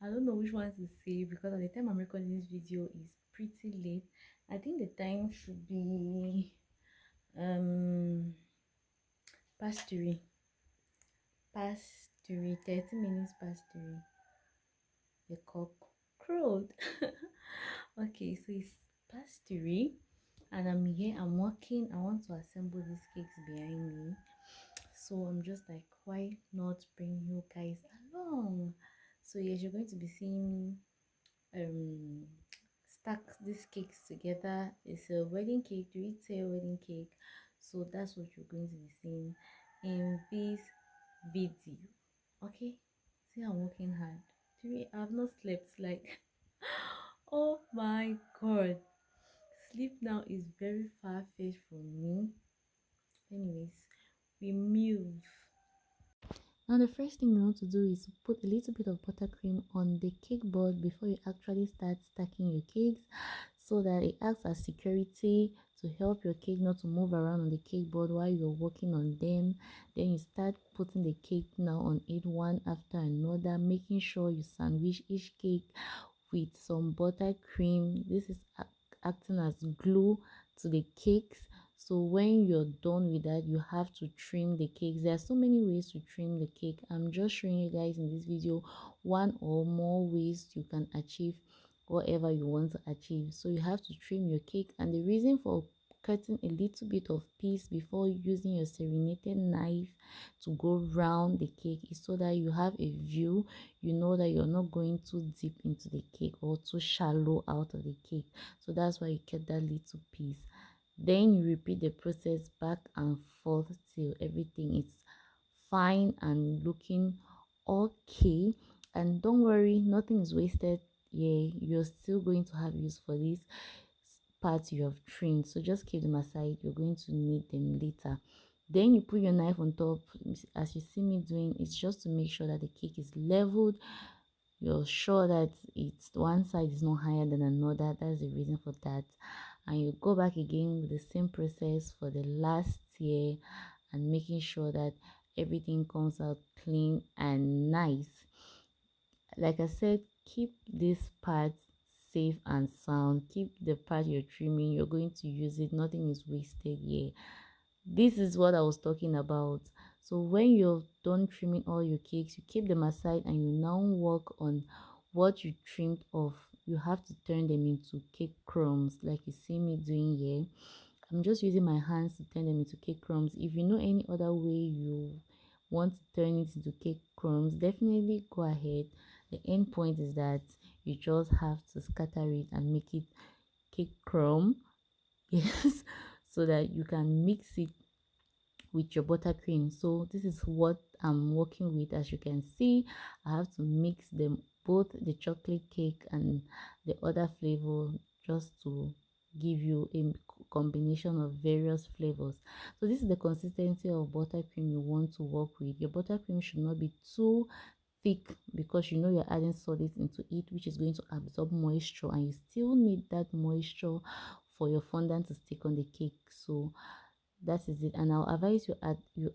I don't know which one to say because at the time I'm recording this video is pretty late. I think the time should be um past 3. Past 3, 30 minutes past 3. The cock crowed. Okay, so it's past 3 and I'm here, I'm working. I want to assemble these cakes behind me. So I'm just like, why not bring you guys along? So yes, you're going to be seeing me stack these cakes together. It's a wedding cake, the retail wedding cake. So that's what you're going to be seeing in this video. Okay, see, I'm working hard. I've not slept like oh my god, sleep now is very far-fetched from me. Anyways, we move. Now the first thing you want to do is put a little bit of buttercream on the cake board before you actually start stacking your cakes, so that it acts as security to help your cake not to move around on the cake board while you're working on them. Then you start putting the cake now on it one after another, making sure you sandwich each cake with some buttercream. This is acting as glue to the cakes. So when you're done with that, you have to trim the cakes. There are so many ways to trim the cake. I'm just showing you guys in this video one or more ways you can achieve whatever you want to achieve. So you have to trim your cake, and the reason for cutting a little bit of piece before using your serrated knife to go round the cake is so that you have a view. You know that you're not going too deep into the cake or too shallow out of the cake. So that's why you cut that little piece. Then you repeat the process back and forth till everything is fine and looking okay. And don't worry, nothing is wasted. Yeah, you're still going to have use for these parts you have trimmed, so just keep them aside. You're going to need them later. Then you put your knife on top. As you see me doing, it's just to make sure that the cake is leveled. You're sure that it's one side is not higher than another. That's the reason for that. And you go back again with the same process for the last tier, and making sure that everything comes out clean and nice. Like I said, keep this part safe and sound. Keep the part you're trimming. You're going to use it. Nothing is wasted here. This is what I was talking about. So when you're done trimming all your cakes, you keep them aside and you now work on what you trimmed off. You have to turn them into cake crumbs like you see me doing here. I'm just using my hands to turn them into cake crumbs. If you know any other way you want to turn it into cake crumbs, definitely go ahead. The end point is that you just have to scatter it and make it cake crumb. Yes, so that you can mix it with your buttercream. So this is what I'm working with. As you can see, I have to mix them, both the chocolate cake and the other flavor, just to give you a combination of various flavors. So this is the consistency of buttercream you want to work with. Your buttercream should not be too thick, because you know you're adding solids into it, which is going to absorb moisture, and you still need that moisture for your fondant to stick on the cake. So that is it. And I'll advise you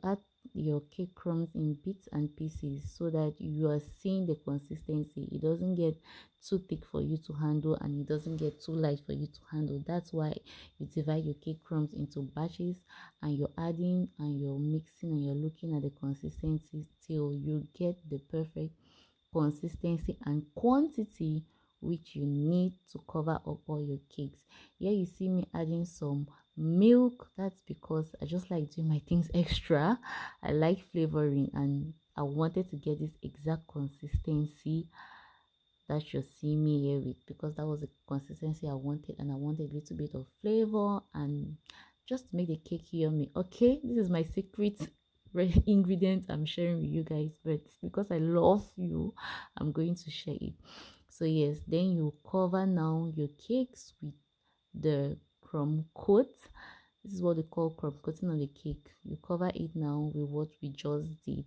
add your cake crumbs in bits and pieces, so that you are seeing the consistency. It doesn't get too thick for you to handle, and it doesn't get too light for you to handle. That's why you divide your cake crumbs into batches, and you're adding and you're mixing and you're looking at the consistency till you get the perfect consistency and quantity which you need to cover up all your cakes. Here you see me adding some milk. That's because I just like doing my things extra. I like flavoring, and I wanted to get this exact consistency that you see me here with, because that was the consistency I wanted, and I wanted a little bit of flavor and just to make the cake yummy. Okay, this is my secret ingredient I'm sharing with you guys, but because I love you, I'm going to share it. So yes, then you cover now your cakes with the crumb coat. This is what they call crumb coating on the cake. You cover it now with what we just did,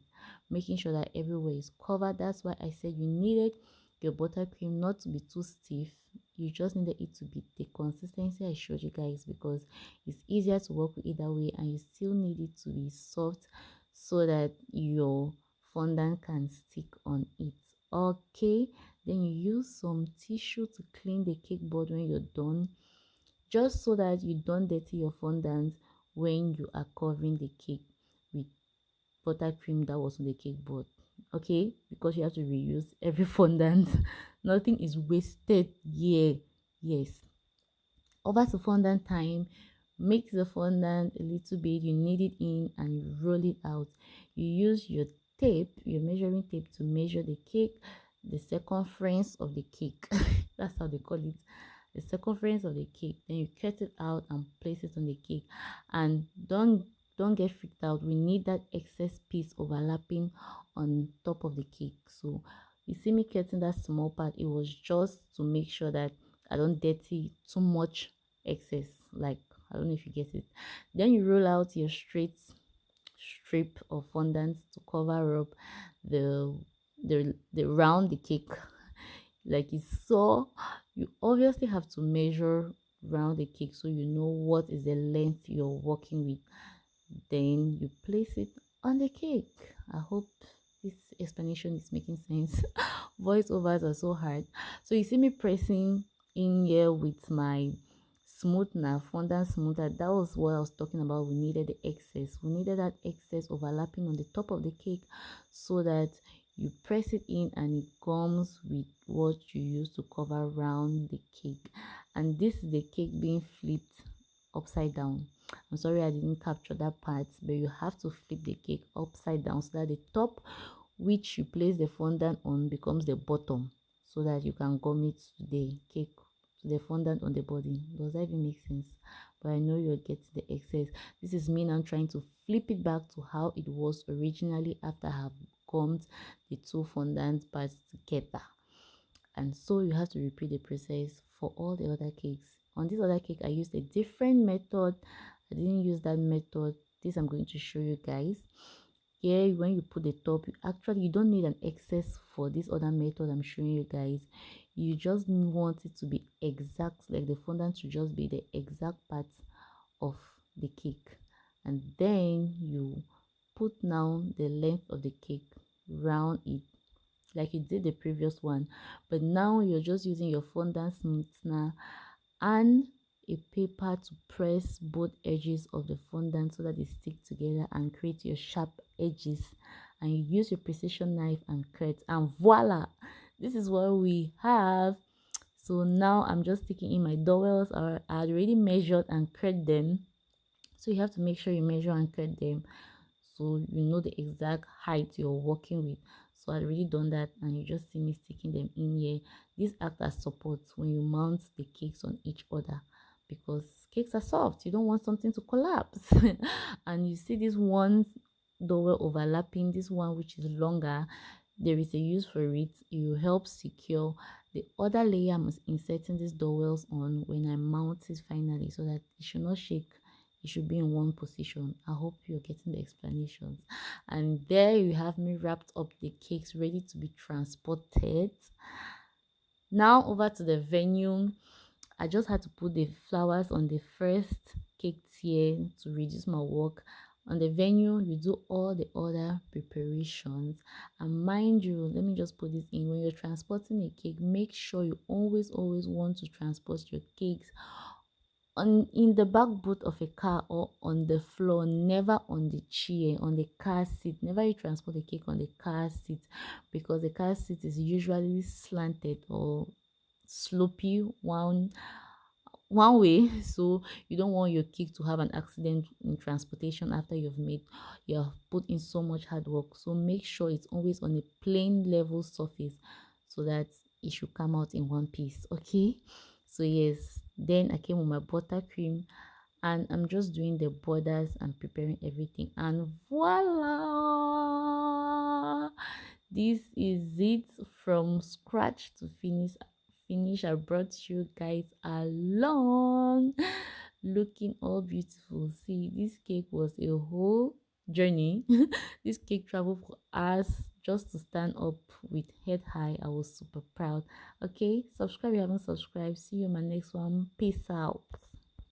making sure that everywhere is covered. That's why I said you needed your buttercream not to be too stiff. You just needed it to be the consistency I showed you guys, because it's easier to work with either way, and you still need it to be soft so that your fondant can stick on it. Okay, then you use some tissue to clean the cake board when you're done, just so that you don't dirty your fondant when you are covering the cake with buttercream that was on the cake board. Okay, because you have to reuse every fondant. Nothing is wasted here. Yes. Over to fondant time. Mix the fondant a little bit, you knead it in and you roll it out. You use your tape, your measuring tape, to measure the cake, the circumference of the cake. That's how they call it, the circumference of the cake. Then you cut it out and place it on the cake. And don't get freaked out, we need that excess piece overlapping on top of the cake. So you see me cutting that small part, it was just to make sure that I don't dirty too much excess, like, I don't know if you get it. Then you roll out your straight strip of fondant to cover up the the round the cake. Like you saw, you obviously have to measure round the cake so you know what is the length you're working with. Then you place it on the cake. I hope this explanation is making sense. Voiceovers are so hard. So you see me pressing in here with my smoother, fondant smoother. That was what I was talking about. We needed the excess. We needed that excess overlapping on the top of the cake so that you press it in and it comes with what you use to cover around the cake. And this is the cake being flipped upside down. I'm sorry I didn't capture that part, but you have to flip the cake upside down so that the top which you place the fondant on becomes the bottom, so that you can gum it to the cake, to the fondant on the body. Does that even make sense? But I know you'll get the excess. This is me now trying to flip it back to how it was originally after I have gummed the two fondant parts together. And so you have to repeat the process for all the other cakes. On this other cake I used a different method. I didn't use that method. This I'm going to show you guys. Here, when you put the top, you don't need an excess for this other method I'm showing you guys. You just want it to be exact, like the fondant should just be the exact part of the cake. And then you put now the length of the cake round it like you did the previous one, but now you're just using your fondant smoother and a paper to press both edges of the fondant so that they stick together and create your sharp edges. And you use your precision knife and cut, and voila, this is what we have. So now I'm just sticking in my dowels. I had already measured and cut them, so you have to make sure you measure and cut them so you know the exact height you're working with. So I already done that, and you just see me sticking them in here. These act as support when you mount the cakes on each other, because cakes are soft, you don't want something to collapse. And you see this one dowel overlapping this one which is longer, there is a use for it. It will help secure the other layer I'm inserting these dowels on when I mount it finally, so that it should not shake, it should be in one position. I hope you're getting the explanations. And there you have me wrapped up the cakes ready to be transported. Now over to the venue. I just had to put the flowers on the first cake tier to reduce my work. On the venue, you do all the other preparations. And mind you, let me just put this in, when you're transporting a cake, make sure you always want to transport your cakes on in the back boot of a car or on the floor, never on the chair, on the car seat. Never you transport the cake on the car seat, because the car seat is usually slanted or slopey one way. So you don't want your cake to have an accident in transportation after you have put in so much hard work. So make sure it's always on a plain level surface so that it should come out in one piece. Okay, so yes, then I came with my buttercream and I'm just doing the borders and preparing everything, and voila, this is it from scratch to finish. I brought you guys along looking all beautiful. See, this cake was a whole journey. This cake traveled for us just to stand up with head high. I was super proud. Okay, subscribe if you haven't subscribed. See you in my next one. Peace out.